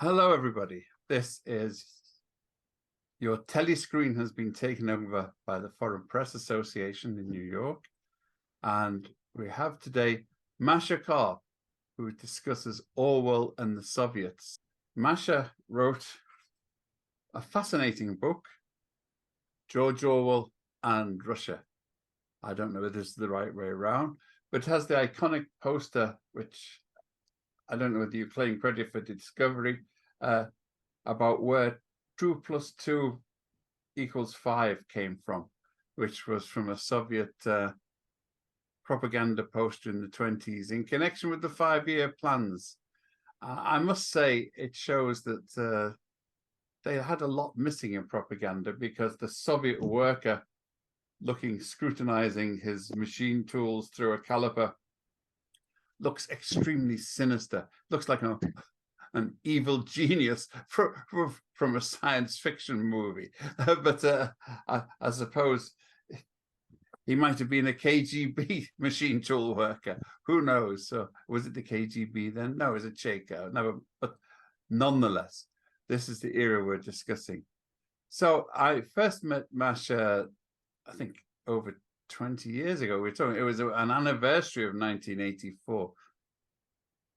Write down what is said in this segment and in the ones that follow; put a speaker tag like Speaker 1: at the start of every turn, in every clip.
Speaker 1: Hello, everybody. This is your telescreen has been taken over by the Foreign Press Association in New York. And we have today Masha Karp, who discusses Orwell and the Soviets. Masha wrote a fascinating book, George Orwell and Russia. I don't know if this is the right way around, but it has the iconic poster, which I don't know whether you claim credit for the discovery, about where 2 + 2 = 5 came from, which was from a Soviet propaganda poster in the 20s in connection with the 5-year plans. I must say it shows that they had a lot missing in propaganda, because the Soviet worker scrutinizing his machine tools through a caliper looks extremely sinister, looks like an evil genius from a science fiction movie. But I suppose he might have been a KGB machine tool worker. Who knows? So was it the KGB then? No, it was a Checo. No, but nonetheless, this is the era we're discussing. So I first met Masha, I think, over 20 years ago. It was an anniversary of 1984.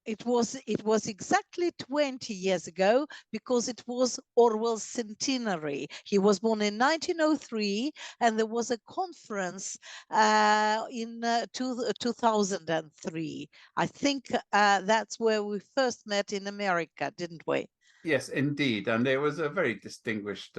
Speaker 2: It was exactly 20 years ago, because it was Orwell's centenary. He was born in 1903, and there was a conference in 2003. I think that's where we first met in America, didn't we?
Speaker 1: Yes, indeed. And it was a very distinguished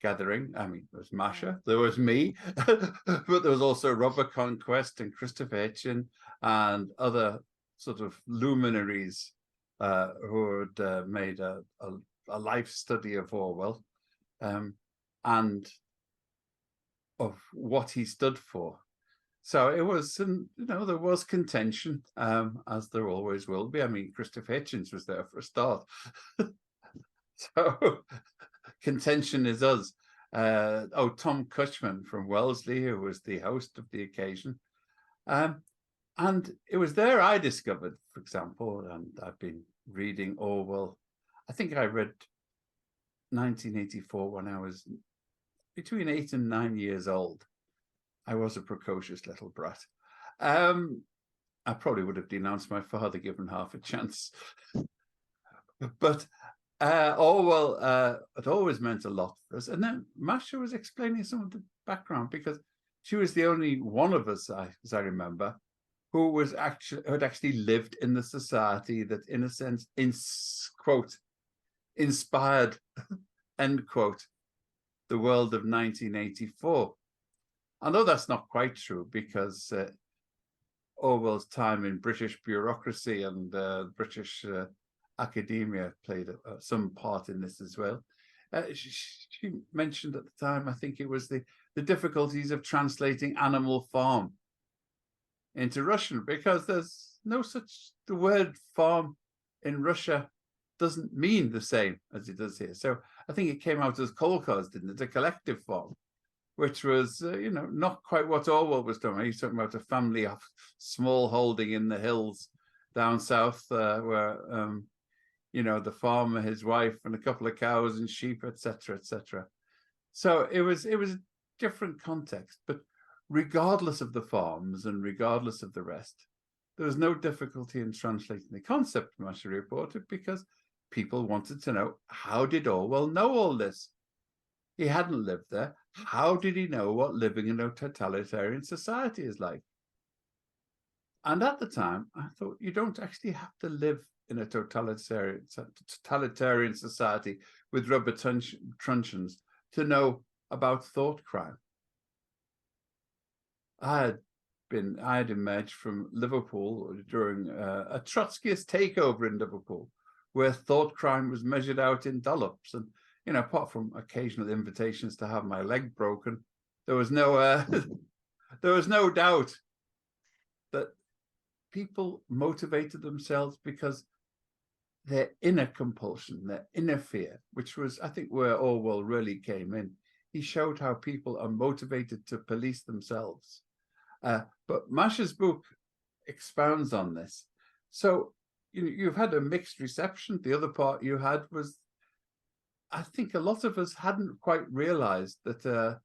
Speaker 1: gathering. I mean, there was Masha, there was me, but there was also Robert Conquest and Christopher Hitchin and other sort of luminaries who had made a life study of Orwell and of what he stood for. So it was, there was contention, as there always will be. I mean, Christopher Hitchens was there for a start. So contention is us. Tom Cushman from Wellesley, who was the host of the occasion. And it was there I discovered, for example, and I've been reading Orwell. I think I read 1984 when I was between 8 and 9 years old. I was a precocious little brat. I probably would have denounced my father given half a chance. But Orwell had always meant a lot for us. And then Masha was explaining some of the background, because she was the only one of us, as I remember, who had actually lived in the society that, in a sense, quote, inspired, end quote, the world of 1984. Although that's not quite true, because Orwell's time in British bureaucracy and British academia played some part in this as well. She mentioned at the time, I think it was the difficulties of translating Animal Farm into Russian, because there's no such, the word farm in Russia doesn't mean the same as it does here. So I think it came out as kolkhoz, didn't it? A collective farm, which was, not quite what Orwell was doing. He's talking about a family of small holding in the hills down south, where, the farmer, his wife, and a couple of cows and sheep, etc., etc. So it was a different context, but regardless of the farms and regardless of the rest, there was no difficulty in translating the concept, Masha reported, because people wanted to know, how did Orwell know all this? He hadn't lived there. How did he know what living in a totalitarian society is like? And at the time, I thought, you don't actually have to live in a totalitarian society with rubber truncheons to know about thought crime. I had emerged from Liverpool during a Trotskyist takeover in Liverpool, where thought crime was measured out in dollops. And, apart from occasional invitations to have my leg broken, there was no doubt that people motivated themselves because their inner compulsion, their inner fear, which was, I think, where Orwell really came in. He showed how people are motivated to police themselves. But Masha's book expounds on this. So you've had a mixed reception. The other part you had was, I think a lot of us hadn't quite realized that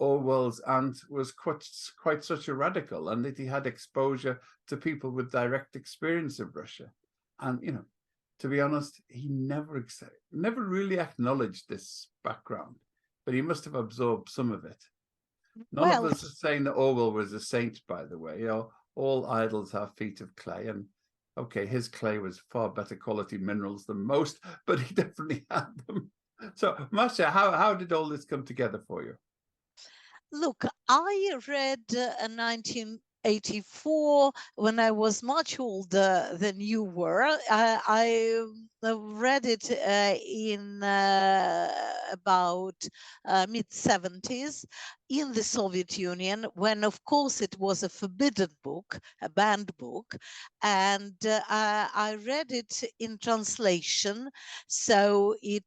Speaker 1: Orwell's aunt was quite such a radical, and that he had exposure to people with direct experience of Russia. And, to be honest, he never really acknowledged this background, but he must have absorbed some of it. None of us are saying that Orwell was a saint, by the way. All idols have feet of clay, and okay, his clay was far better quality minerals than most, but he definitely had them. So, Masha, how did all this come together for you?
Speaker 2: Look, I read 1984 when I was much older than you were. I read it in about mid-70s in the Soviet Union, when, of course, it was a forbidden book, a banned book, and I read it in translation. So it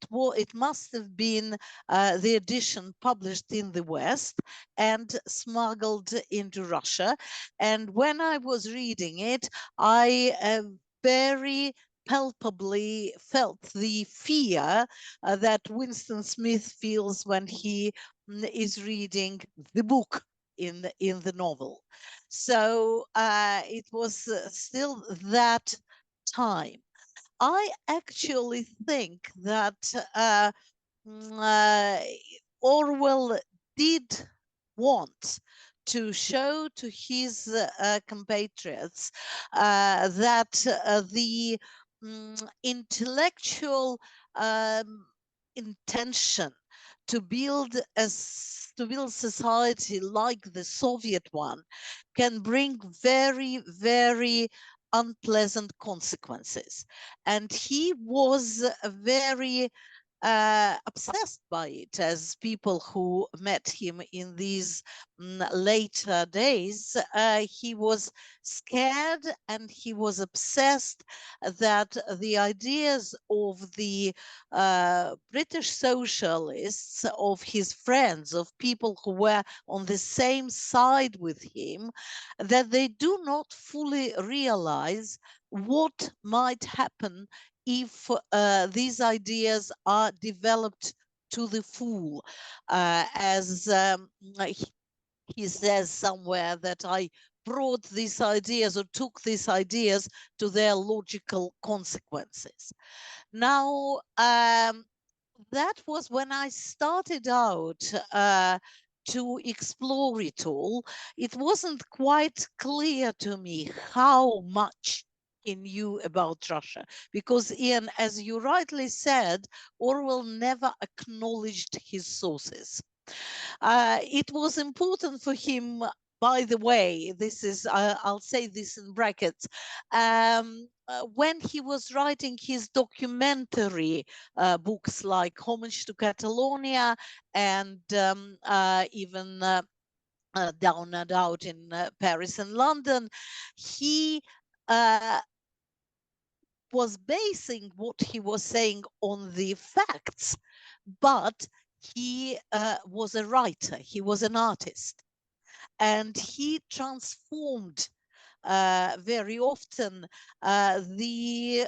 Speaker 2: must have been the edition published in the West and smuggled into Russia. And when I was reading it, I very palpably felt the fear that Winston Smith feels when he is reading the book in the novel. So it was still that time. I actually think that Orwell did want to show to his compatriots that the intellectual intention to build society like the Soviet one can bring very, very unpleasant consequences. And he was very obsessed by it, as people who met him in these later days. He was scared and he was obsessed that the ideas of the British socialists, of his friends, of people who were on the same side with him, that they do not fully realize what might happen if these ideas are developed to the full, as he says somewhere, that I brought these ideas or took these ideas to their logical consequences. Now, that was when I started out to explore it all. It wasn't quite clear to me how much he knew about Russia, because Ian, as you rightly said, Orwell never acknowledged his sources. It was important for him, by the way, this is, I'll say this in brackets, when he was writing his documentary books like Homage to Catalonia and even Down and Out in Paris and London, he was basing what he was saying on the facts, but he was a writer, he was an artist, and he transformed very often the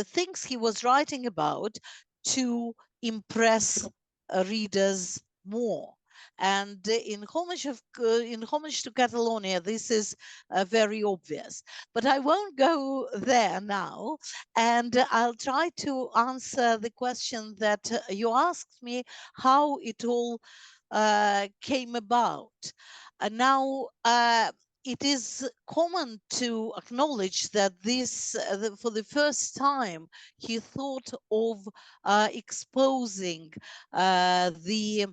Speaker 2: things he was writing about to impress readers more. And in Homage to Catalonia, this is very obvious. But I won't go there now, and I'll try to answer the question that you asked me, how it all came about. Now, it is common to acknowledge that this, for the first time, he thought of exposing the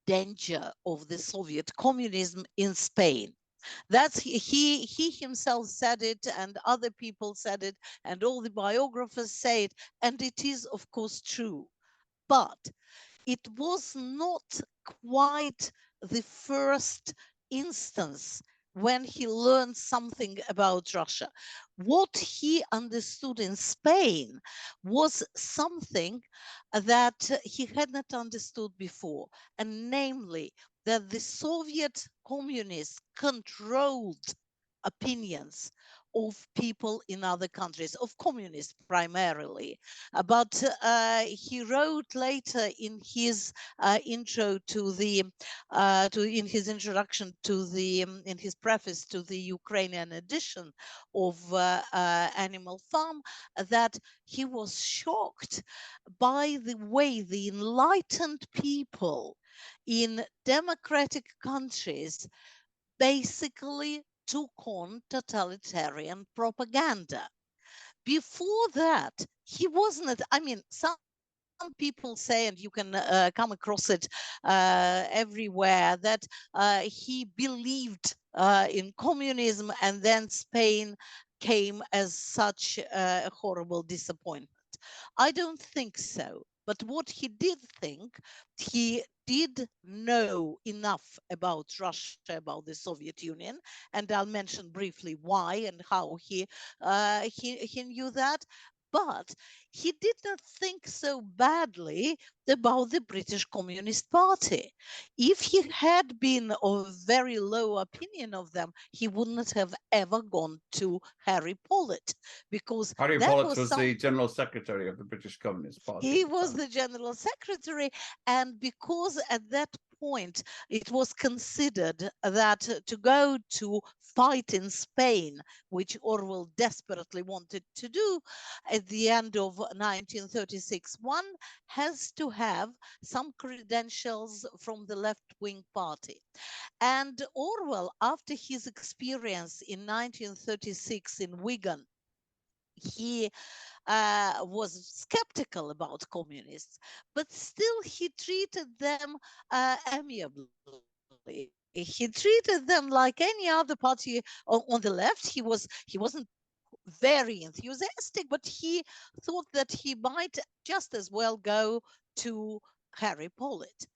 Speaker 2: danger of the Soviet communism in Spain. That's he himself said it, and other people said it, and all the biographers say it, and it is, of course, true. But it was not quite the first instance when he learned something about Russia. What he understood in Spain was something that he had not understood before, and namely that the Soviet communists controlled opinions of people in other countries, of communists primarily. But he wrote later in his intro to the, in his introduction to the, in his preface to the Ukrainian edition of Animal Farm, that he was shocked by the way the enlightened people in democratic countries basically took on totalitarian propaganda. Before that, he wasn't, I mean, some people say, and you can come across it everywhere, that he believed in communism, and then Spain came as such a horrible disappointment. I don't think so. But what he did think, he did know enough about Russia, about the Soviet Union, and I'll mention briefly why and how he knew that. But he did not think so badly about the British Communist Party. If he had been of very low opinion of them, he wouldn't have ever gone to Harry Pollitt, because
Speaker 1: Harry
Speaker 2: that
Speaker 1: Pollitt
Speaker 2: was
Speaker 1: was the General Secretary of the British Communist Party.
Speaker 2: he was the General Secretary, and because at that point it was considered that to go to fight in Spain, which Orwell desperately wanted to do at the end of 1936, one has to have some credentials from the left-wing party. And Orwell, after his experience in 1936 in Wigan, he was skeptical about communists, but still he treated them amiably. He treated them like any other party on the left. He wasn't very enthusiastic, but he thought that he might just as well go to Harry Pollitt.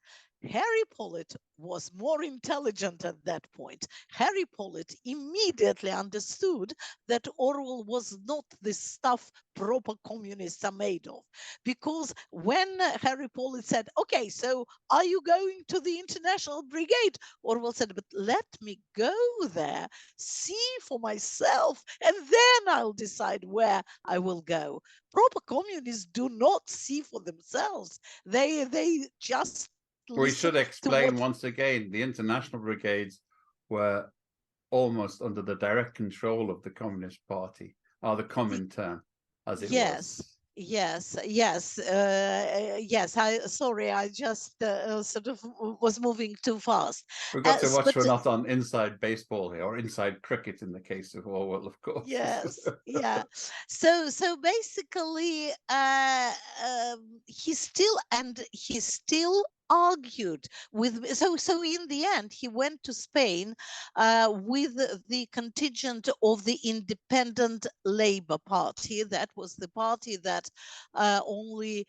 Speaker 2: Harry Pollitt was more intelligent at that point. Harry Pollitt immediately understood that Orwell was not the stuff proper communists are made of. Because when Harry Pollitt said, okay, so are you going to the International Brigade? Orwell said, but let me go there, see for myself, and then I'll decide where I will go. Proper communists do not see for themselves. They just
Speaker 1: we should explain once again, the international brigades were almost under the direct control of the Communist Party, or the Comintern, as it was.
Speaker 2: Yes. I just sort of was moving too fast.
Speaker 1: We've got to watch we're not on inside baseball here, or inside cricket in the case of Orwell, of course.
Speaker 2: Yes, yeah. So basically, he still argued with. So in the end, he went to Spain with the contingent of the Independent Labour Party. That was the party that only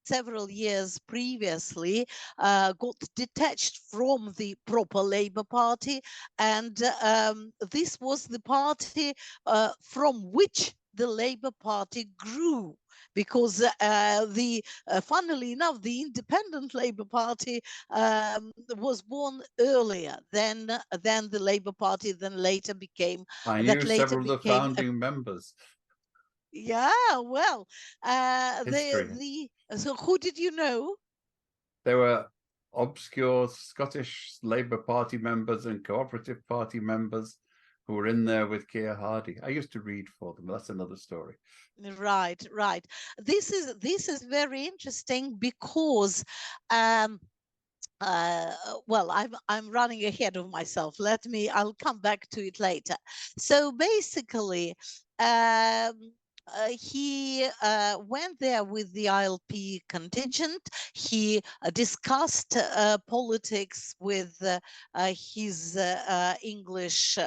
Speaker 2: several years previously got detached from the proper Labour Party, and this was the party from which the Labour Party grew, because funnily enough, the Independent Labour Party was born earlier than the Labour Party, then later became.
Speaker 1: I knew several of the founding members.
Speaker 2: Yeah, well, so who did you know?
Speaker 1: There were obscure Scottish Labour Party members and Cooperative Party members who were in there with Keir Hardie. I used to read for them. That's another story.
Speaker 2: Right. This is very interesting because well, I'm running ahead of myself. I'll come back to it later. So basically, he went there with the ILP contingent. He discussed politics with his English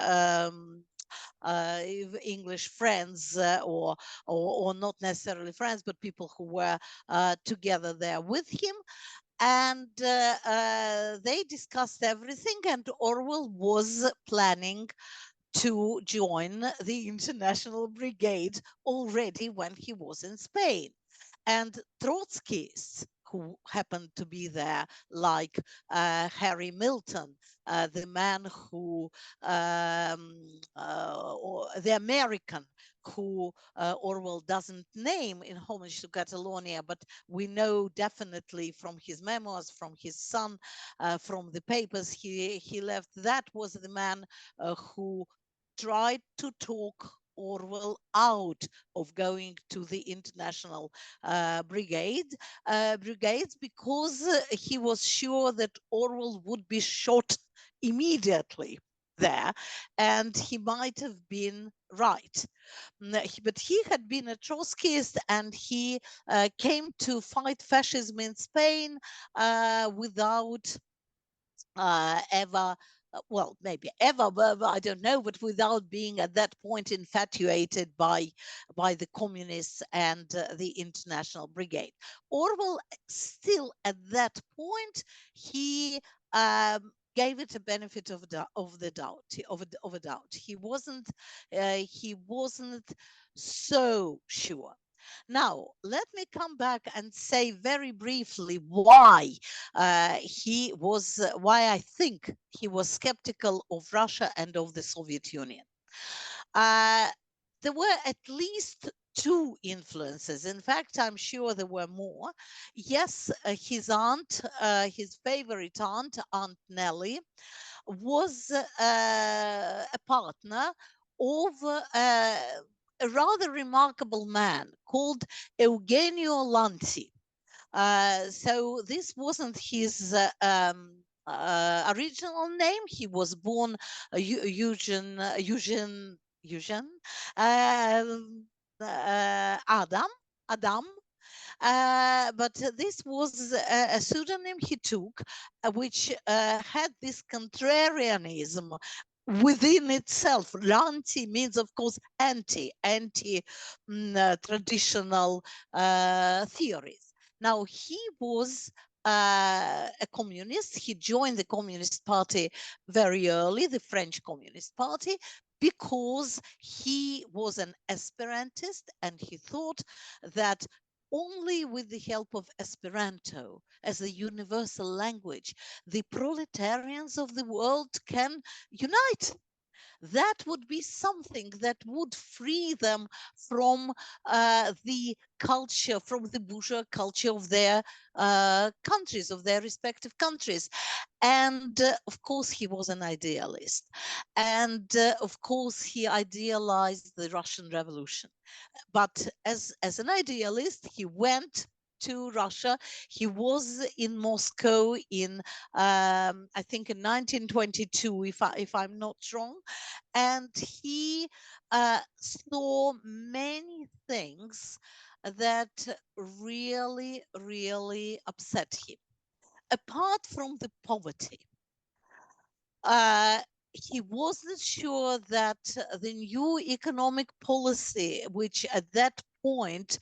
Speaker 2: English friends, or not necessarily friends, but people who were together there with him. And they discussed everything, and Orwell was planning to join the International Brigade already when he was in Spain. And Trotskyists, who happened to be there, like Harry Milton, the man who, or the American who Orwell doesn't name in Homage to Catalonia, but we know definitely from his memoirs, from his son, from the papers he left, that was the man who tried to talk Orwell out of going to the international brigades because he was sure that Orwell would be shot immediately there, and he might have been right. But he had been a Trotskyist, and he came to fight fascism in Spain without ever, well, maybe ever, but I don't know, but without being at that point infatuated by the communists and the international brigade. Orwell still at that point, he gave it a benefit of the doubt. He wasn't so sure. Now, let me come back and say very briefly why why I think he was skeptical of Russia and of the Soviet Union. There were at least two influences. In fact, I'm sure there were more. Yes, his aunt, his favorite aunt, Aunt Nellie, was a partner of a rather remarkable man called Eugenio Lanzi. So this wasn't his original name. He was born Eugen Adam. But this was a pseudonym he took, which had this contrarianism within itself. Lanti means, of course, anti-traditional theories. Now, he was a communist. He joined the Communist Party very early, the French Communist Party, because he was an Esperantist, and he thought that only with the help of Esperanto as the universal language, the proletarians of the world can unite. That would be something that would free them from the culture, from the bourgeois culture of their countries, of their respective countries. And of course, he was an idealist. And of course, he idealized the Russian Revolution. But as an idealist, he went to Russia. He was in Moscow in, I think, in 1922, if I'm not wrong, and he saw many things that really, really upset him. Apart from the poverty, he wasn't sure that the new economic policy, which at that point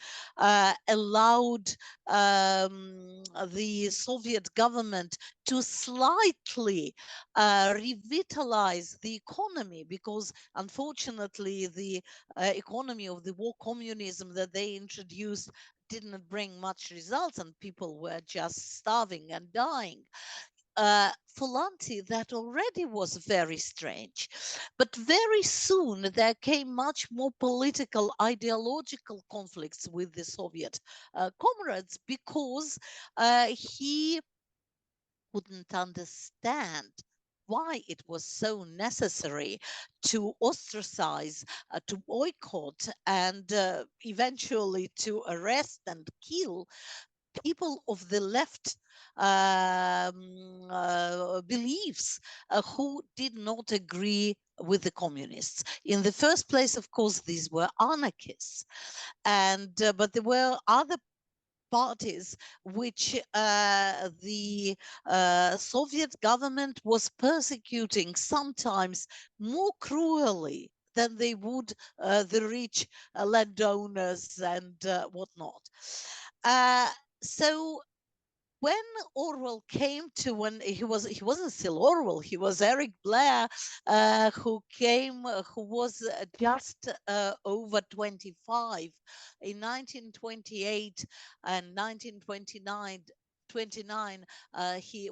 Speaker 2: allowed the Soviet government to slightly revitalize the economy, because unfortunately the economy of the war communism that they introduced didn't bring much results, and people were just starving and dying. For Lanti, that already was very strange. But very soon there came much more political, ideological conflicts with the Soviet comrades, because he couldn't understand why it was so necessary to ostracize, to boycott, and eventually to arrest and kill people of the left beliefs who did not agree with the communists. In the first place, of course, these were anarchists, and but there were other parties which the Soviet government was persecuting, sometimes more cruelly than they would the rich landowners and whatnot. So when Orwell came to, when he wasn't still Orwell, he was Eric Blair, who was just over 25 in 1928 and 1929. 29,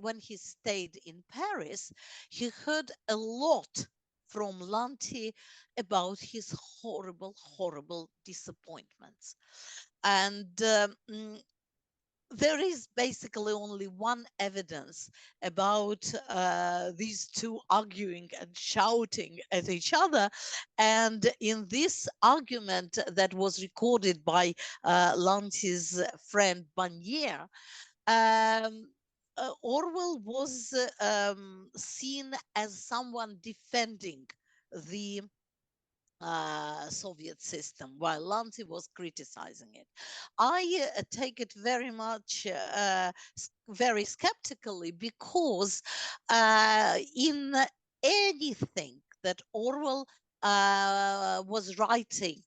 Speaker 2: when he stayed in Paris, he heard a lot from Lanti about his horrible, horrible disappointments. And there is basically only one evidence about these two arguing and shouting at each other. And in this argument that was recorded by Lanti's friend Banier, Orwell was seen as someone defending the Soviet system, while Lanti was criticizing it. I take it very much, very skeptically, because in anything that Orwell was writing,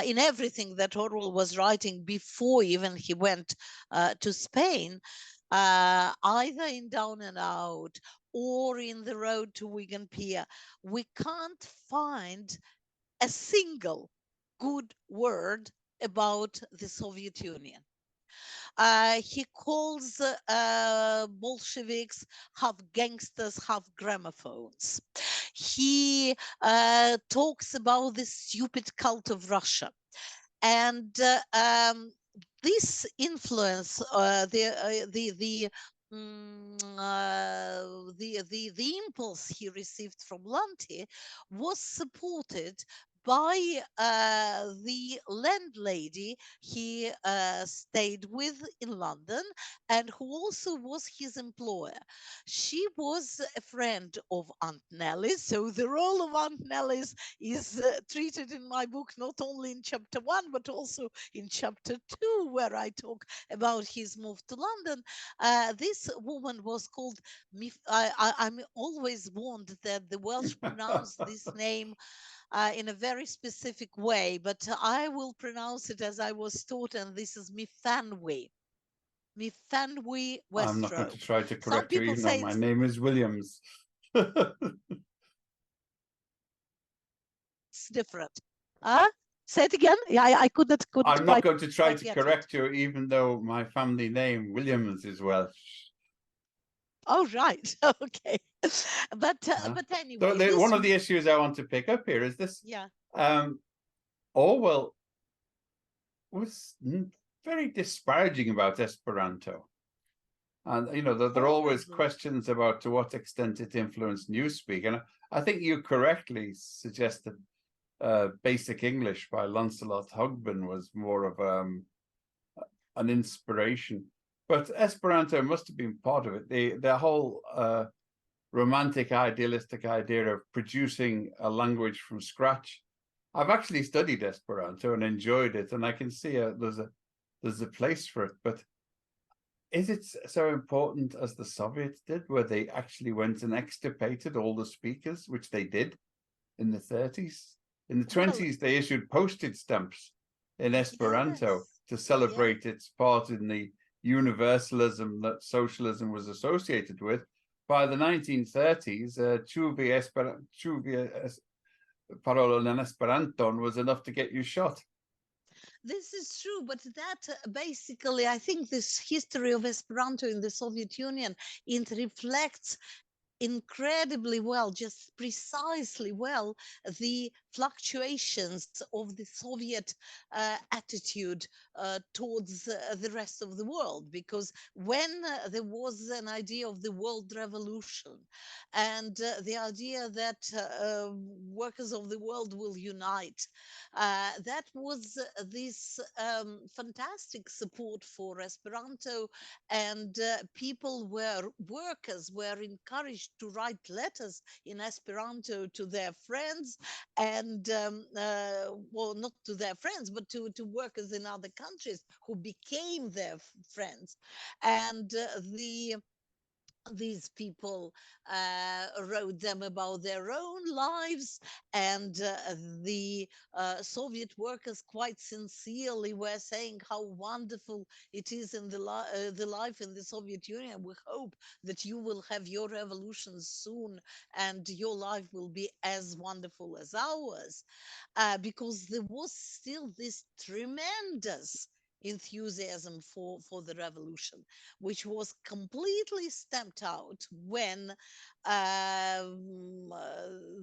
Speaker 2: in everything that Orwell was writing before even he went to Spain, either in Down and Out or in The Road to Wigan Pier, we can't find a single good word about the Soviet Union. He calls Bolsheviks half gangsters, half gramophones. He talks about the stupid cult of Russia. And this influence, the impulse he received from Lanti was supported by the landlady he stayed with in London, and who also was his employer. She was a friend of Aunt Nellie, so the role of Aunt Nellie's is treated in my book not only in chapter 1 but also in chapter 2, where I talk about his move to London. This woman was called I'm always warned that the Welsh pronounce this name in a very specific way, but I will pronounce it as I was taught, and this is Mifanwi. Mifanwi
Speaker 1: I'm not going to
Speaker 2: Westrope.
Speaker 1: try to
Speaker 2: Some
Speaker 1: correct you,
Speaker 2: people
Speaker 1: even though
Speaker 2: say
Speaker 1: my
Speaker 2: it's
Speaker 1: name is Williams.
Speaker 2: different. Say it again. Yeah, I couldn't
Speaker 1: I'm not
Speaker 2: quite
Speaker 1: going to try to
Speaker 2: get
Speaker 1: correct you, even though my family name, Williams, is Welsh.
Speaker 2: Oh, right. Okay. But anyway,
Speaker 1: One of the issues I want to pick up here is this.
Speaker 2: yeah.
Speaker 1: Orwell was very disparaging about Esperanto. And, you know, there are always questions about to what extent it influenced Newspeak. And I think you correctly suggested Basic English by Lancelot Hogben was more of an inspiration. But Esperanto must have been part of it. The whole romantic, idealistic idea of producing a language from scratch. I've actually studied Esperanto and enjoyed it, and I can see there's a place for it. But is it so important as the Soviets did, where they actually went and extirpated all the speakers, which they did in the 30s? In the 20s, they issued postage stamps in Esperanto to celebrate its part in the universalism that socialism was associated with. By the 1930s, Chuvia Parolon and Esperanton was enough to get you shot.
Speaker 2: This is true, but that basically, I think this history of Esperanto in the Soviet Union, it reflects incredibly well, just precisely well, the fluctuations of the Soviet attitude towards the rest of the world. Because when there was an idea of the world revolution and the idea that workers of the world will unite, that was this fantastic support for Esperanto, and workers were encouraged to write letters in Esperanto to their friends, and well, not to their friends, but to workers in other countries who became their friends. And these people wrote them about their own lives, and the Soviet workers quite sincerely were saying how wonderful it is in the life in the Soviet Union. We hope that you will have your revolution soon and your life will be as wonderful as ours, because there was still this tremendous enthusiasm for the revolution, which was completely stamped out when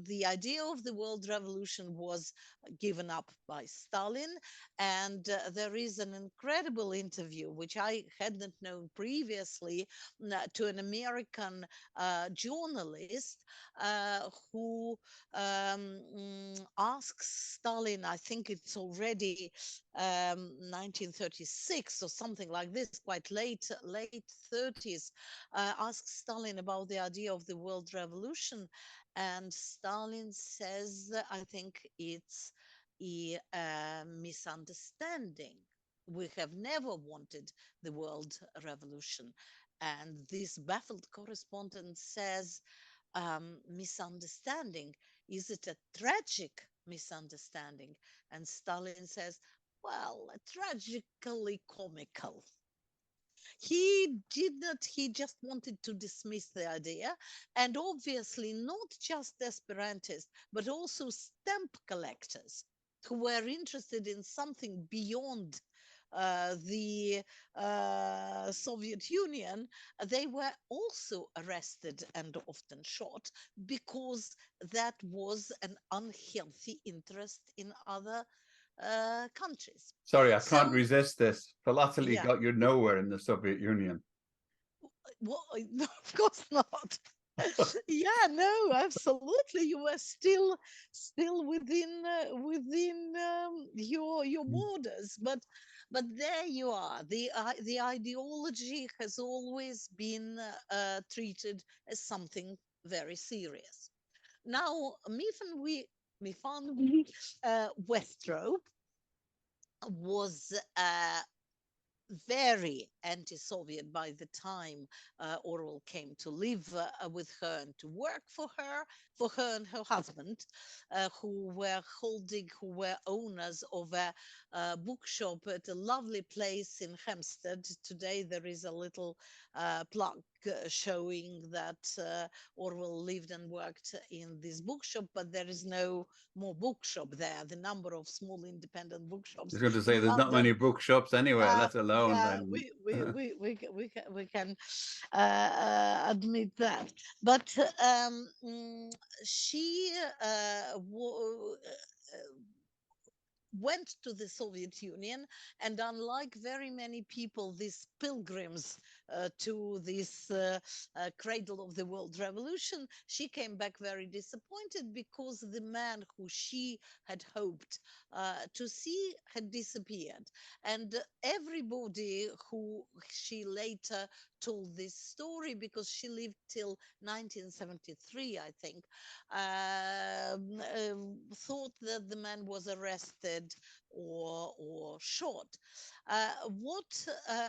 Speaker 2: the idea of the world revolution was given up by Stalin. And there is an incredible interview, which I hadn't known previously, to an American journalist who asks Stalin, I think it's already 1936 or something like this, quite late 30s, asks Stalin about the idea of the world revolution, and Stalin says, I think it's a misunderstanding. We have never wanted the world revolution. And this baffled correspondent says, misunderstanding. Is it a tragic misunderstanding? And Stalin says, well, tragically comical. He did not, he just wanted to dismiss the idea. And obviously, not just Esperantists, but also stamp collectors who were interested in something beyond the Soviet Union, they were also arrested and often shot because that was an unhealthy interest in other countries.
Speaker 1: Sorry, I can't
Speaker 2: So,
Speaker 1: resist this. Philately
Speaker 2: yeah,
Speaker 1: got you nowhere in the Soviet Union.
Speaker 2: well, no, of course not. Yeah, no, absolutely. You were still within your borders, but there you are. The ideology has always been treated as something very serious. Now, me fan we Westrow was very anti-Soviet by the time Orwell came to live with her and to work for her and her husband, who were owners of a bookshop at a lovely place in Hampstead. Today there is a little plaque showing that Orwell lived and worked in this bookshop, but there is no more bookshop there. The number of small independent
Speaker 1: I
Speaker 2: bookshops
Speaker 1: was going to say
Speaker 2: in
Speaker 1: there's not many
Speaker 2: London,
Speaker 1: bookshops anywhere, let alone
Speaker 2: yeah,
Speaker 1: then.
Speaker 2: we can admit that. But she went to the Soviet Union, and unlike very many people, these pilgrims to this cradle of the world revolution, she came back very disappointed because the man who she had hoped to see had disappeared. And everybody who she later told this story, because she lived till 1973, I think, thought that the man was arrested or shot. What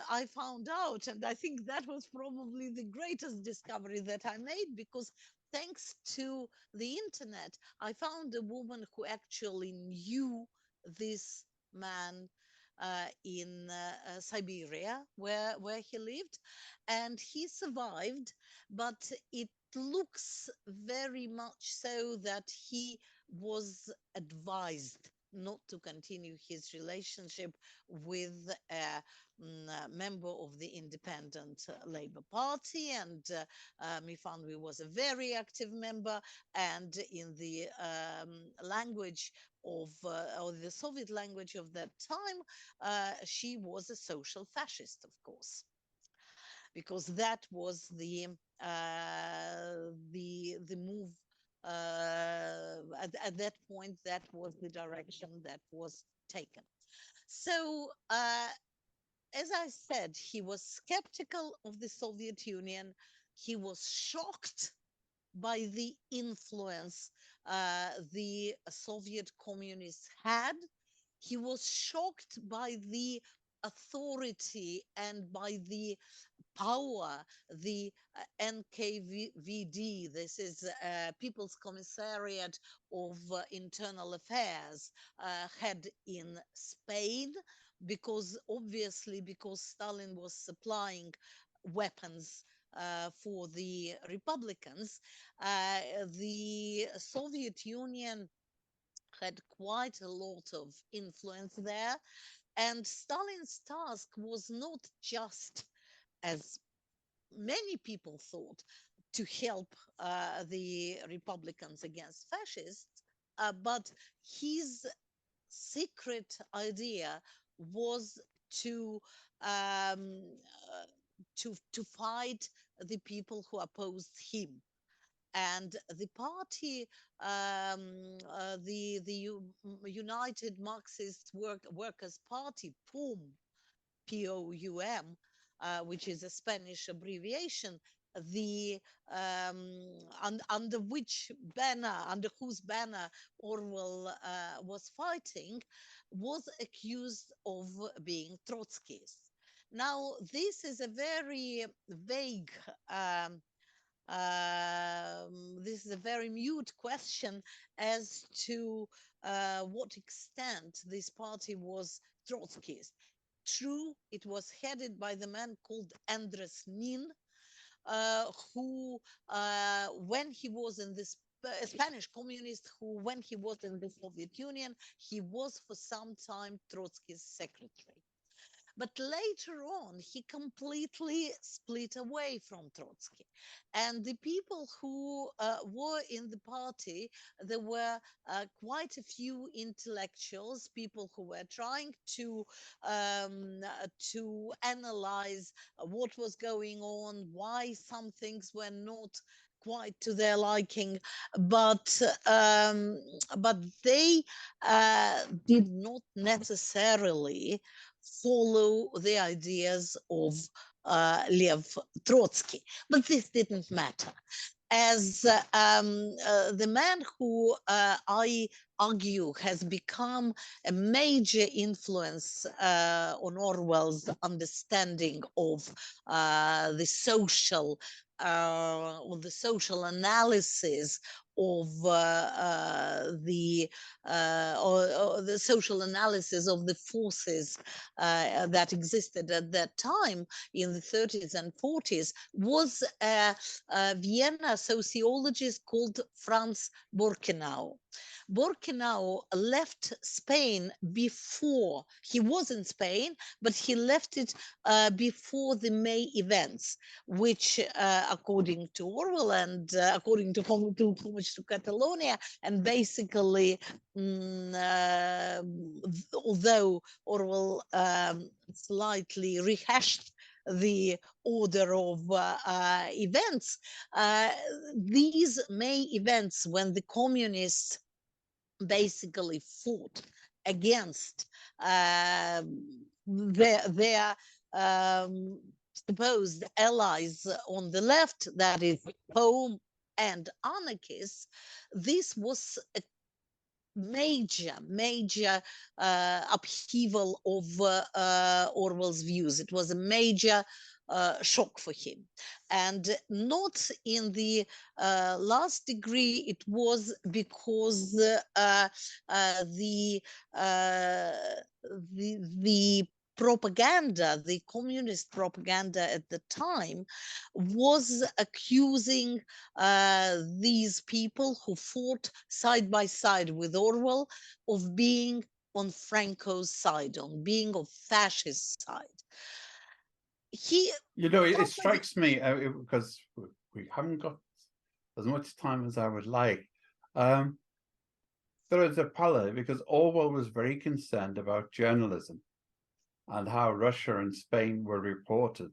Speaker 2: I found out, and I think that was probably the greatest discovery that I made, because thanks to the internet, I found a woman who actually knew this man in Siberia, where he lived, and he survived, but it looks very much so that he was advised not to continue his relationship with a member of the Independent Labour Party, and Mifanwi was a very active member, and in the language of or the Soviet language of that time, she was a social fascist, of course, because that was the move at that point. That was the direction that was taken. So as I said, he was skeptical of the Soviet Union. He was shocked by the influence the Soviet communists had. He was shocked by the authority and by the power the NKVD, this is People's Commissariat of Internal Affairs, had in Spain, because obviously because Stalin was supplying weapons for the Republicans, the Soviet Union had quite a lot of influence there. And Stalin's task was not just, as many people thought, to help the Republicans against fascists, but his secret idea was to um, to fight the people who opposed him. And the party, United Marxist Workers Party, POUM, which is a Spanish abbreviation, the under which banner, under whose banner Orwell was fighting, was accused of being Trotskyist. Now, this is a very vague this is a very mute question as to what extent this party was Trotskyist. True, it was headed by the man called Andres Nin, who, when he was in this Spanish communist, who, when he was in the Soviet Union, he was for some time Trotsky's secretary. But later on, he completely split away from Trotsky. And the people who were in the party, there were quite a few intellectuals, people who were trying to analyze what was going on, why some things were not quite to their liking, but they did not necessarily follow the ideas of Lev Trotsky. But this didn't matter. As the man who I argue has become a major influence on Orwell's understanding of the social analysis of the social analysis of the forces that existed at that time in the 30s and 40s was a Vienna sociologist called Franz Borkenau. Borkenau left Spain before, he was in Spain, but he left it before the May events, which, according to Orwell and according to Homage to Catalonia, and basically, although Orwell slightly rehashed the order of events, these May events, when the communists basically fought against their supposed allies on the left, that is home and anarchists, this was a major upheaval of Orwell's views. It was a major shock for him, and not in the last degree. It was because the propaganda, the communist propaganda at the time, was accusing these people who fought side by side with Orwell of being on Franco's side, on being on fascist side.
Speaker 1: It strikes me, because we haven't got as much time as I would like. There is a parallel, because Orwell was very concerned about journalism and how Russia and Spain were reported,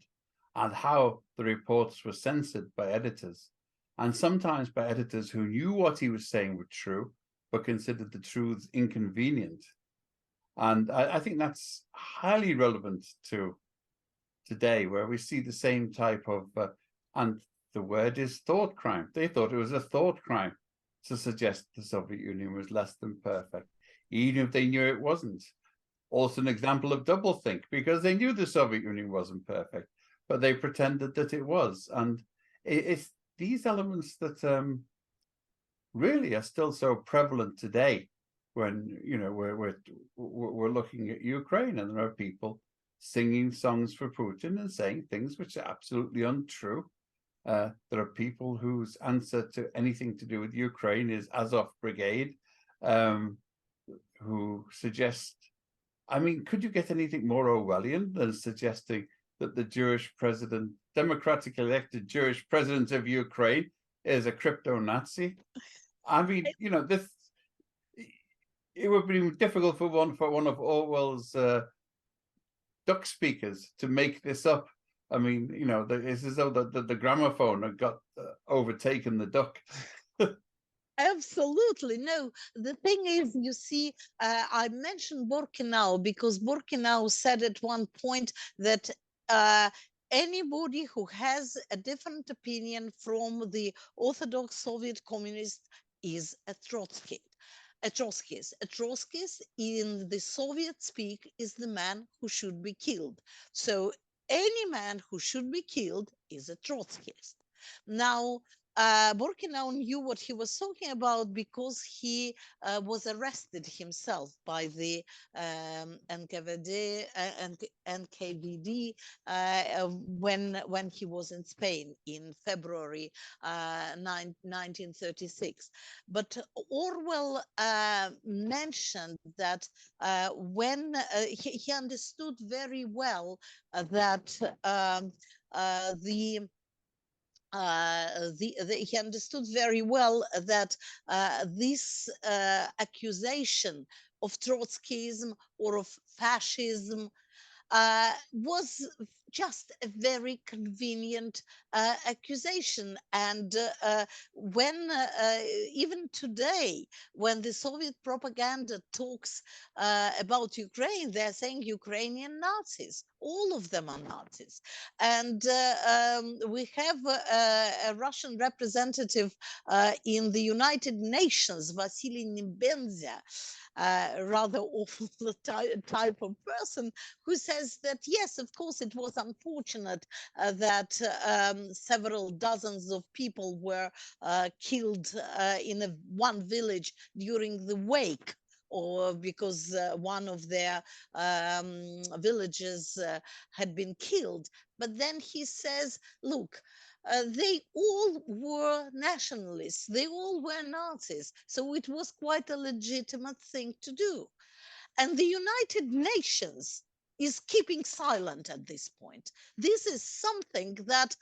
Speaker 1: and how the reports were censored by editors, and sometimes by editors who knew what he was saying were true, but considered the truths inconvenient. And I think that's highly relevant to today, where we see the same type of, and the word is thought crime. They thought it was a thought crime to suggest the Soviet Union was less than perfect, even if they knew it wasn't. Also an example of doublethink, because they knew the Soviet Union wasn't perfect, but they pretended that it was. And it's these elements that really are still so prevalent today, when we're looking at Ukraine, and there are people singing songs for Putin and saying things which are absolutely untrue. There are people whose answer to anything to do with Ukraine is Azov Brigade, who suggest I mean, could you get anything more Orwellian than suggesting that the Jewish president, democratically elected Jewish president of Ukraine, is a crypto-Nazi? I mean, you know, this, it would be difficult for one of Orwell's duck speakers to make this up. I mean, you know, it's as though the gramophone had got overtaken the duck.
Speaker 2: Absolutely. No, the thing is, you see, I mentioned Borkenau because Borkenau said at one point that anybody who has a different opinion from the Orthodox Soviet communist is a Trotskyist. A Trotskyist. A Trotskyist in the Soviet speak is the man who should be killed. So any man who should be killed is a Trotskyist. Now, Borkenau knew what he was talking about because he was arrested himself by the NKVD, NKVD when he was in Spain in February 1936. But Orwell mentioned that when he understood very well that he understood very well that this accusation of Trotskyism or of fascism was just a very convenient accusation. And when even today, when the Soviet propaganda talks about Ukraine, they're saying Ukrainian Nazis. All of them are Nazis. And we have a Russian representative in the United Nations, Vasily Nebenzia, rather awful type of person, who says that, yes, of course, it was unfortunate that several dozens of people were killed in one village during the wake, or because one of their villages had been killed. But then he says, look, they all were nationalists, they all were Nazis, so it was quite a legitimate thing to do. And the United Nations is keeping silent at this point. This is something that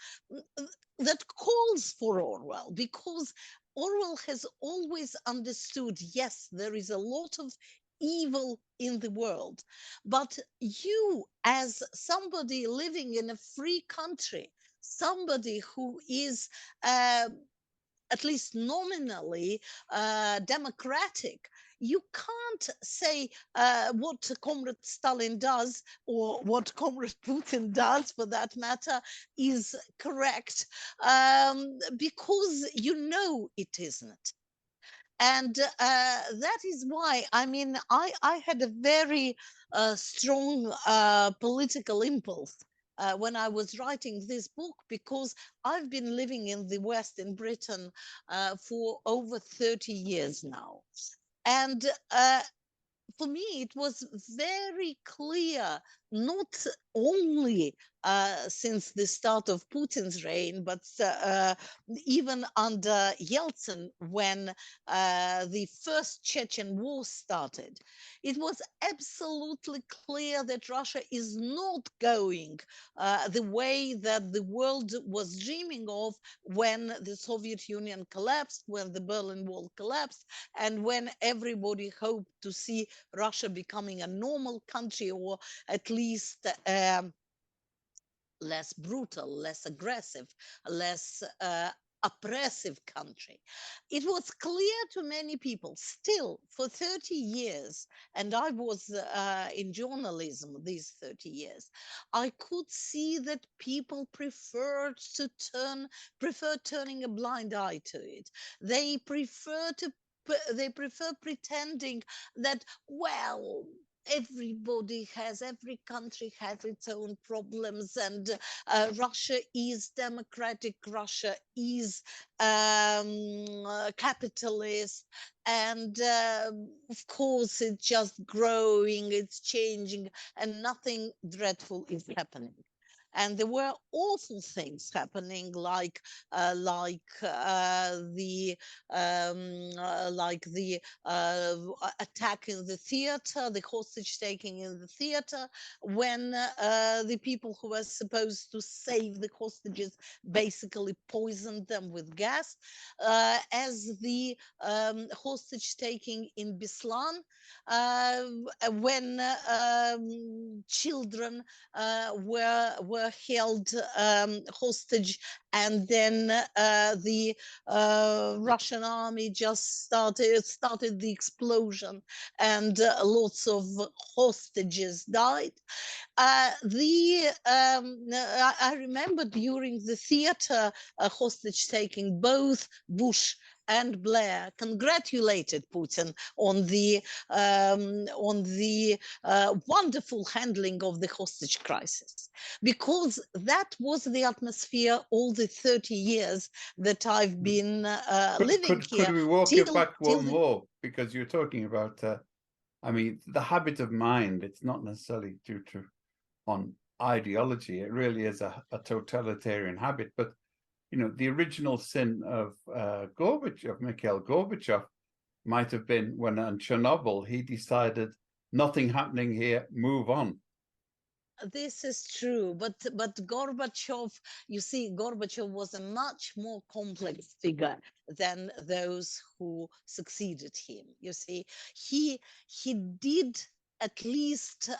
Speaker 2: calls for Orwell, because Orwell has always understood, yes, there is a lot of evil in the world, but you, as somebody living in a free country, somebody who is at least nominally democratic, you can't say what Comrade Stalin does or what Comrade Putin does, for that matter, is correct, because you know it isn't. And that is why, I mean, I had a very strong political impulse when I was writing this book, because I've been living in the West, in Britain, for over 30 years now. And for me, it was very clear, not only since the start of Putin's reign, but even under Yeltsin, when the first Chechen war started, it was absolutely clear that Russia is not going the way that the world was dreaming of when the Soviet Union collapsed, when the Berlin Wall collapsed, and when everybody hoped to see Russia becoming a normal country, or at least less brutal, less aggressive, less oppressive country. It was clear to many people still for 30 years, and I was in journalism these 30 years, I could see that people prefer turning a blind eye to it. They prefer pretending that, well, every country has its own problems, and Russia is democratic, Russia is capitalist, and of course it's just growing, it's changing, and nothing dreadful is happening. and there were awful things happening, like attack in the theater, the hostage taking in the theater, when the people who were supposed to save the hostages basically poisoned them with gas, as the hostage taking in Beslan, when children were held hostage, and then the Russian army just started the explosion, and lots of hostages died. I remember during the theater hostage taking, both Bush and Blair congratulated Putin on the wonderful handling of the hostage crisis, because that was the atmosphere all the 30 years that I've been living here.
Speaker 1: Could we walk it back one more? Because you're talking about, I mean, the habit of mind. It's not necessarily due to on ideology. It really is a totalitarian habit. But you know, the original sin of Mikhail Gorbachev, might have been when on Chernobyl he decided nothing happening here, move on.
Speaker 2: This is true, but Gorbachev, you see, Gorbachev was a much more complex figure than those who succeeded him. You see, he did, at least,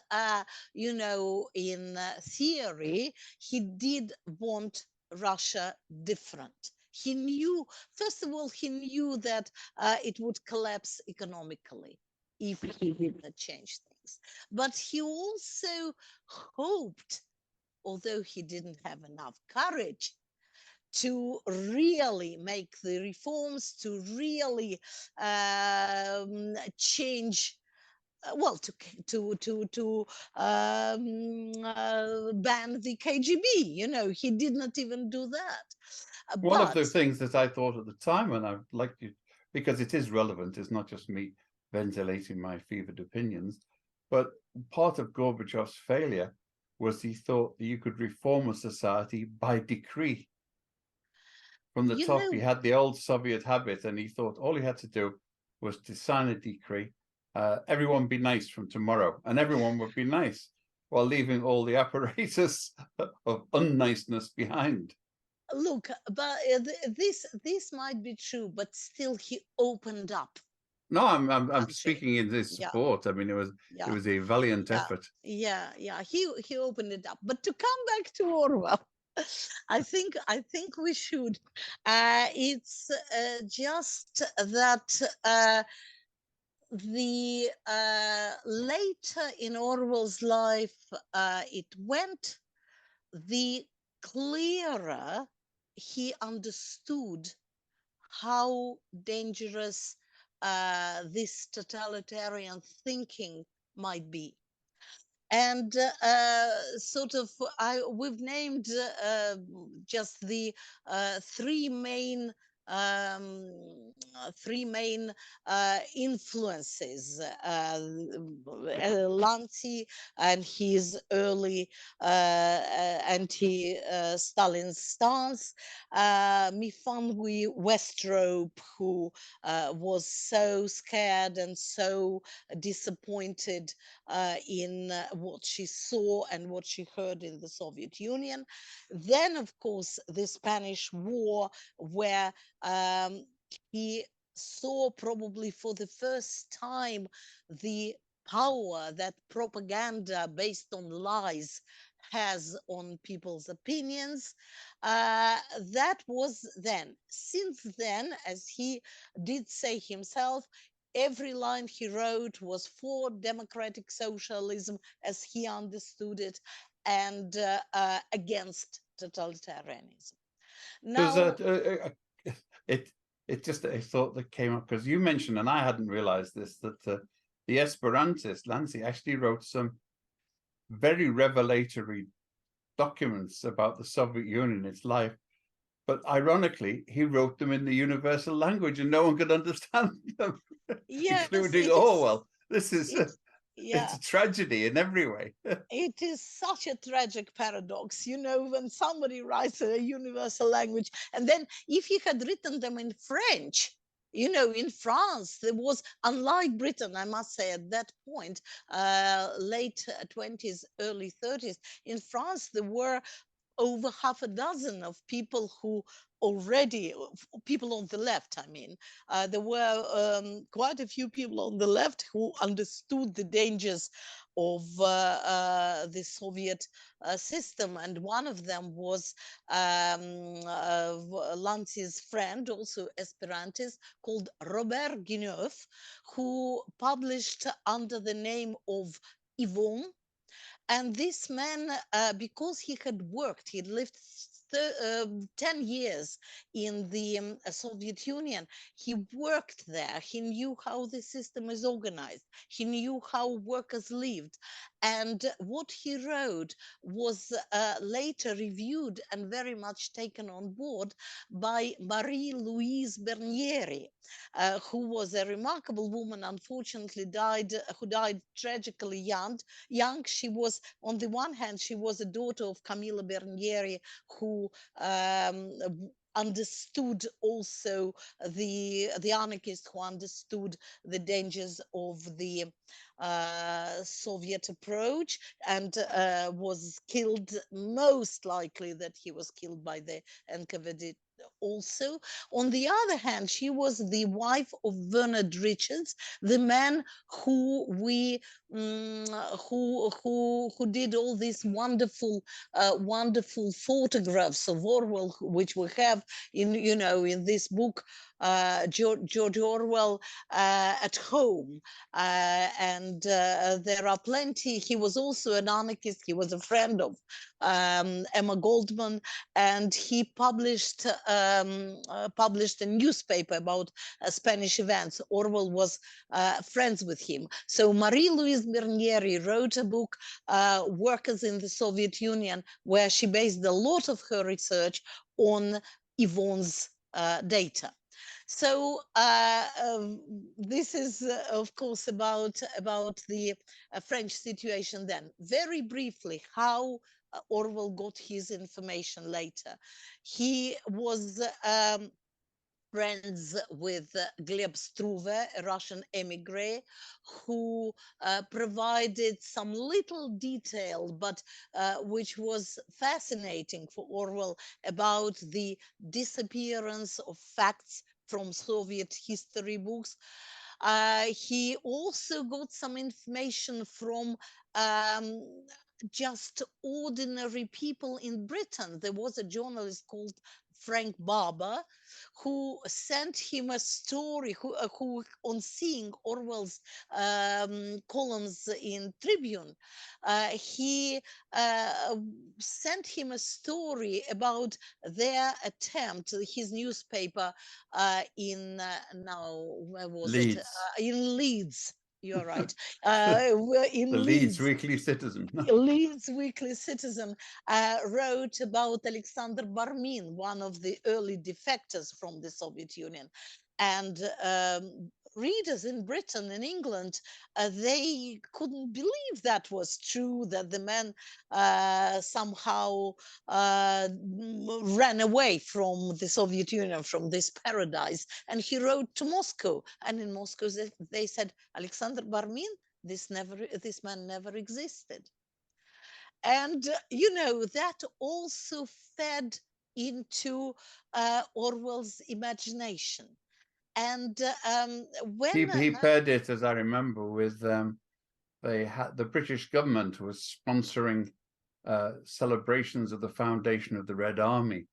Speaker 2: you know, in theory, he did want Russia different. He knew, first of all, he knew that it would collapse economically if he did not change things. But he also hoped, although he didn't have enough courage, to really make the reforms, to really change, well, to ban the KGB. You know, he did not even do that.
Speaker 1: One of the things that I thought at the time, and I'd like to, because it is relevant, it's not just me ventilating my fevered opinions, but part of Gorbachev's failure was he thought that you could reform a society by decree. From the top, he had the old Soviet habit, and he thought all he had to do was to sign a decree. Everyone be nice from tomorrow, and everyone would be nice, while leaving all the apparatus of unniceness behind.
Speaker 2: Look, but this might be true, but still he opened up.
Speaker 1: No, I'm speaking in this support. I mean, it was a valiant effort.
Speaker 2: Yeah, he opened it up. But to come back to Orwell, I think we should. It's just that the later in Orwell's life it went, the clearer he understood how dangerous this totalitarian thinking might be. And we've named just the three main influences: Lanty and his early anti-Stalin stance, Mifangui Westrope, who was so scared and so disappointed in what she saw and what she heard in the Soviet Union. Then, of course, the Spanish War, where he saw probably for the first time the power that propaganda based on lies has on people's opinions. That was then. Since then, as he did say himself, every line he wrote was for democratic socialism as he understood it, and against totalitarianism. Now,
Speaker 1: it just a thought that came up because you mentioned, and I hadn't realized this, that the Esperantist Lancy actually wrote some very revelatory documents about the Soviet Union, its life. But ironically, he wrote them in the universal language, and no one could understand them, including Orwell. This is
Speaker 2: Yeah.
Speaker 1: It's a tragedy in every way.
Speaker 2: It is such a tragic paradox, you know, when somebody writes a universal language, and then if he had written them in French, you know, in France, there was, unlike Britain, I must say, at that point, late 20s, early 30s, in France, there were over half a dozen of people who already, people on the left, I mean, there were quite a few people on the left who understood the dangers of the Soviet system. And one of them was Lancy's friend, also Esperantist, called Robert Guineuf, who published under the name of Yvon. And this man, because he had worked, he'd lived 10 years in the Soviet Union. He worked there. He knew how the system is organized. He knew how workers lived. And what he wrote was later reviewed and very much taken on board by Marie-Louise Bernieri, who was a remarkable woman, unfortunately who died tragically young. She was, on the one hand, she was a daughter of Camilla Bernieri, who understood also the anarchist, who understood the dangers of the Soviet approach, and was killed, most likely that he was killed by the NKVD also. On the other hand, she was the wife of Bernard Richards, the man who we who did all these wonderful photographs of Orwell, which we have in, you know, in this book, George Orwell at home. And there are plenty. He was also an anarchist. He was a friend of Emma Goldman, and he published a newspaper about Spanish events. Orwell was friends with him. So Marie-Louise Bernieri wrote a book, Workers in the Soviet Union, where she based a lot of her research on Yvonne's data. So this is, of course, about the French situation then. Very briefly, how Orwell got his information later. He was friends with Gleb Struve, a Russian emigre, who provided some little detail, but which was fascinating for Orwell, about the disappearance of facts from Soviet history books. He also got some information from just ordinary people in Britain. There was a journalist called Frank Barber, who sent him a story, who on seeing Orwell's columns in Tribune, he sent him a story about their attempt, his newspaper in, now, where was it?
Speaker 1: Leeds.
Speaker 2: In Leeds. You're right. In
Speaker 1: The Leeds
Speaker 2: Leeds.
Speaker 1: Weekly Citizen.
Speaker 2: Leeds Weekly Citizen wrote about Alexander Barmin, one of the early defectors from the Soviet Union. And readers in Britain and England, they couldn't believe that was true, that the man somehow ran away from the Soviet Union, from this paradise. And he wrote to Moscow. And in Moscow, they said, Alexander Barmin, this man never existed. And, you know, that also fed into Orwell's imagination. And when
Speaker 1: he paired it, as I remember, with the British government was sponsoring celebrations of the foundation of the Red Army,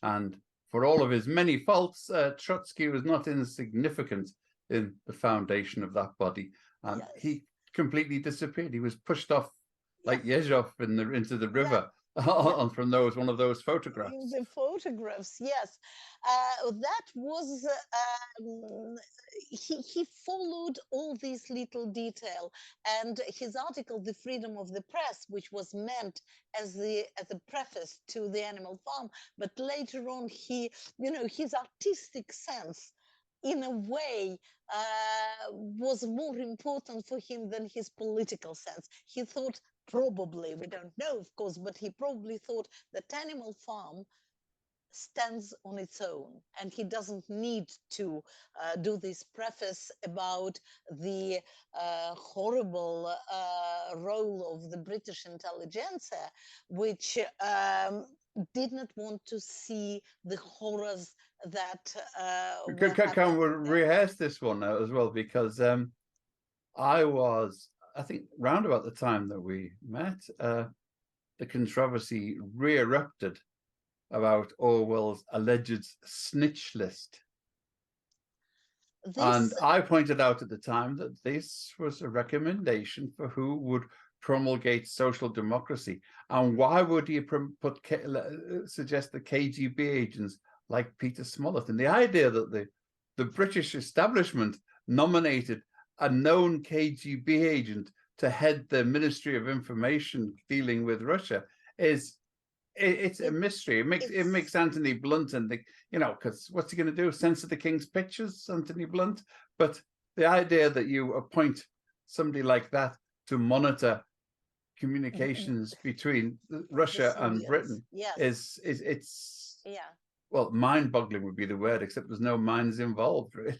Speaker 1: and for all of his many faults, Trotsky was not insignificant in the foundation of that body, and yes, he completely disappeared. He was pushed off like Yezhov into the river. From one of those photographs.
Speaker 2: In the photographs, yes. That was, he followed all these little detail, and his article, The Freedom of the Press, which was meant as a preface to The Animal Farm, but later on he, you know, his artistic sense in a way, was more important for him than his political sense. He thought, probably, we don't know, of course, but he probably thought that Animal Farm stands on its own, and he doesn't need to do this preface about the horrible role of the British intelligentsia, which did not want to see the horrors that were
Speaker 1: Can
Speaker 2: happening
Speaker 1: we
Speaker 2: there.
Speaker 1: rehearse this one now as well? Because I think, round about the time that we met, the controversy re-erupted about Orwell's alleged snitch list. And
Speaker 2: This
Speaker 1: I pointed out at the time that this was a recommendation for who would promulgate social democracy. And why would he suggest the KGB agents like Peter Smollett? And the idea that the British establishment nominated a known KGB agent to head the Ministry of Information dealing with Russia it's a mystery. It makes Anthony Blunt and because what's he going to do? Censor the King's pictures, Anthony Blunt? But the idea that you appoint somebody like that to monitor communications between Russia and Britain
Speaker 2: yes,
Speaker 1: it's
Speaker 2: yeah.
Speaker 1: well, mind-boggling would be the word, except there's no minds involved, really.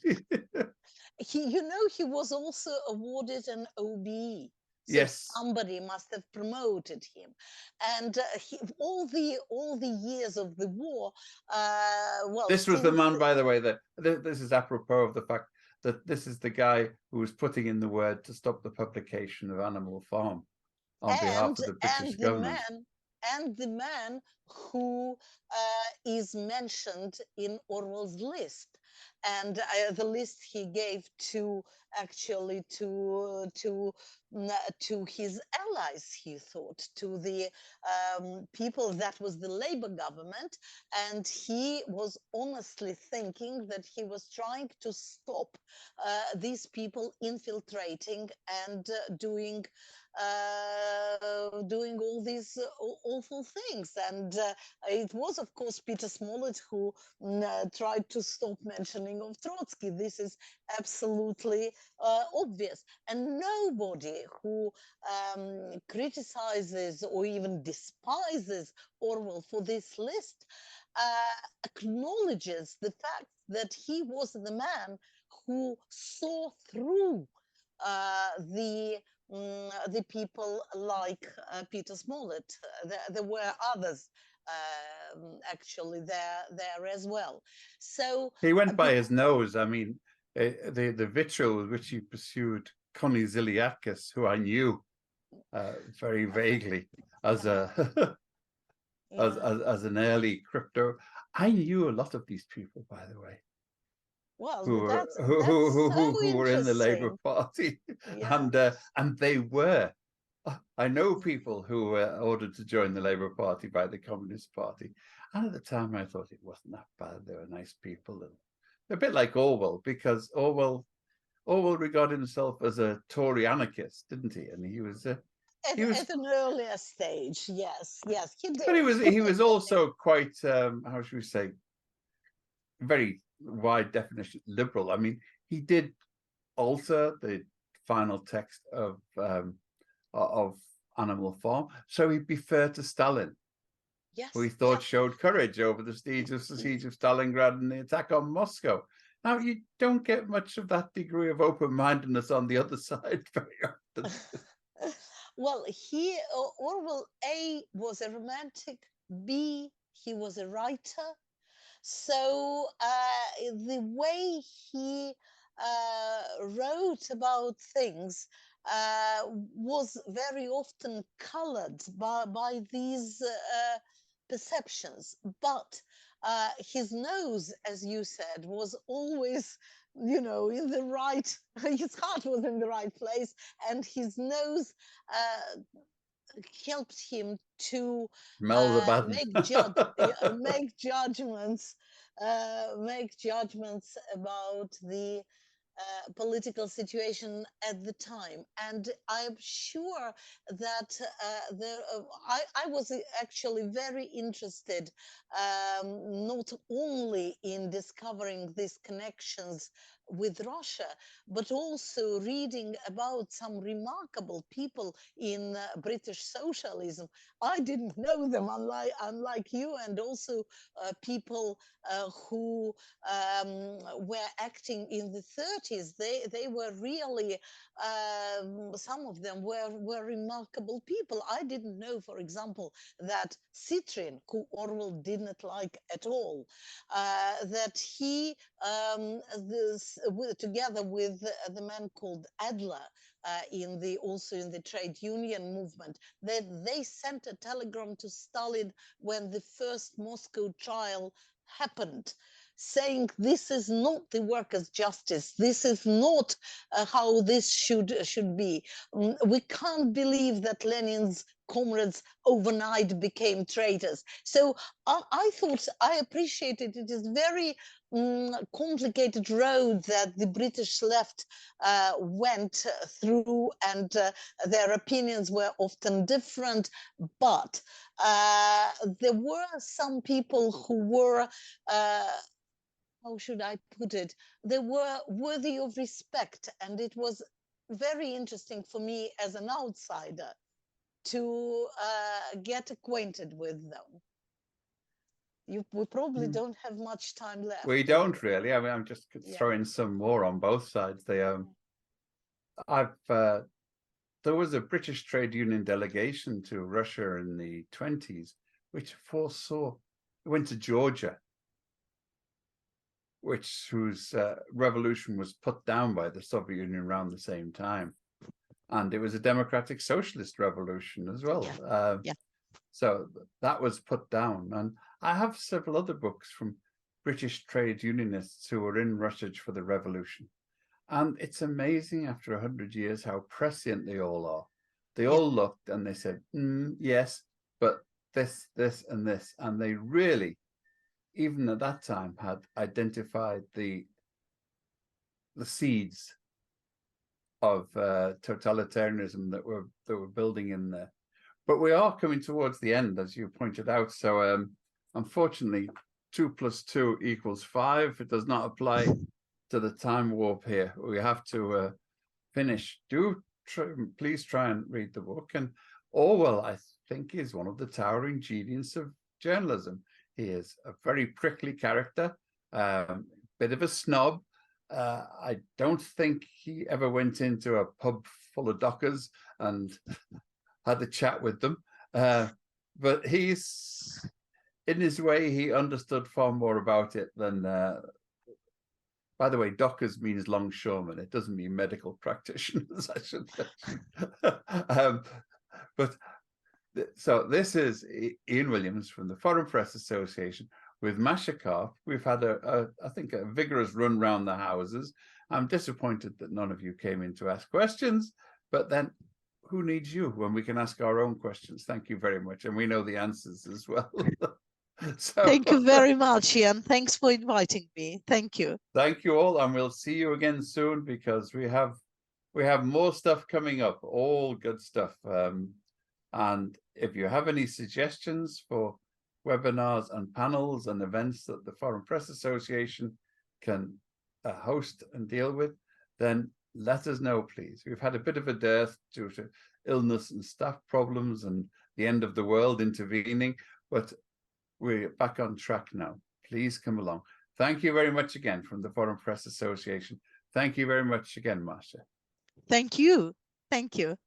Speaker 2: He was also awarded an OBE. So
Speaker 1: Yes.
Speaker 2: somebody must have promoted him, and all the years of the war. Well,
Speaker 1: this was the man, by the way, that this is apropos of the fact that this is the guy who was putting in the word to stop the publication of Animal Farm on behalf of the British government.
Speaker 2: And the man who is mentioned in Orwell's list, and the list he gave to actually to his allies, he thought, to the people that was the Labour government, and he was honestly thinking that he was trying to stop these people infiltrating and doing all these awful things. And it was, of course, Peter Smollett who tried to stop mentioning of Trotsky. This is absolutely obvious. And nobody who criticizes or even despises Orwell for this list acknowledges the fact that he was the man who saw through the people like Peter Smollett. There were others actually there as well. So
Speaker 1: he went by his nose. I mean, the vitriol with which he pursued Connie Ziliatkis, who I knew very vaguely as a as an early crypto. I knew a lot of these people, by the way.
Speaker 2: Well,
Speaker 1: who
Speaker 2: so
Speaker 1: were in the Labour Party,
Speaker 2: yeah.
Speaker 1: and they were. I know people who were ordered to join the Labour Party by the Communist Party, and at the time I thought it wasn't that bad. They were nice people, and a bit like Orwell, because Orwell regarded himself as a Tory anarchist, didn't he? And he was
Speaker 2: at an earlier stage, yes, he did.
Speaker 1: But he was also quite how should we say, very wide definition liberal. I mean, he did alter the final text of Animal Farm, so he'd be fair to Stalin, who he thought showed courage over the siege of Stalingrad and the attack on Moscow. Now, you don't get much of that degree of open-mindedness on the other side very often.
Speaker 2: Well, Orwell, A, was a romantic, B, he was a writer. So the way he wrote about things was very often colored by these perceptions. But his nose, as you said, was always, in the right, his heart was in the right place, and his nose helped him to make judgments about the political situation at the time. And I'm sure that I was actually very interested not only in discovering these connections with Russia, but also reading about some remarkable people in British socialism. I didn't know them, unlike you, and also people who were acting in the 30s. They were really, some of them were remarkable people. I didn't know, for example, that Citrin, who Orwell didn't like at all, that he, together with the man called Adler, also in the trade union movement, that they sent a telegram to Stalin when the first Moscow trial happened, saying this is not the workers' justice. This is not how this should be. We can't believe that Lenin's comrades overnight became traitors. So I thought, I appreciated it is very complicated road that the British left went through, and their opinions were often different, but there were some people who were, how should I put it, they were worthy of respect, and it was very interesting for me as an outsider to get acquainted with them. We probably don't have much time left.
Speaker 1: We don't really. I mean, I'm just throwing some more on both sides. There was a British trade union delegation to Russia in the 20s, which went to Georgia, whose revolution was put down by the Soviet Union around the same time. And it was a democratic socialist revolution as well. So that was put down. And I have several other books from British trade unionists who were in Russia for the revolution. And it's amazing after 100 years how prescient they all are. They all looked and they said, yes, but this, and this. And they really, even at that time, had identified the seeds of totalitarianism that were building in there. But we are coming towards the end, as you pointed out. So unfortunately, 2 + 2 = 5. It does not apply to the time warp here. We have to finish. Please try and read the book. And Orwell, I think, is one of the towering geniuses of journalism. He is a very prickly character, bit of a snob. I don't think he ever went into a pub full of dockers and had a chat with them. But he's, in his way, he understood far more about it than, by the way, dockers means longshoremen. It doesn't mean medical practitioners, I should say. So this is Ian Williams from the Foreign Press Association with Masha Karp. We've had, I think, a vigorous run round the houses. I'm disappointed that none of you came in to ask questions, but then who needs you when we can ask our own questions? Thank you very much. And we know the answers as well. So,
Speaker 2: thank you very much, Ian. Thanks for inviting me. Thank you.
Speaker 1: Thank you all. And we'll see you again soon, because we have more stuff coming up, all good stuff. And if you have any suggestions for webinars and panels and events that the Foreign Press Association can host and deal with, then let us know, please. We've had a bit of a dearth due to illness and staff problems and the end of the world intervening, but we're back on track now. Please come along. Thank you very much again from the Foreign Press Association. Thank you very much again, Masha.
Speaker 2: Thank you. Thank you.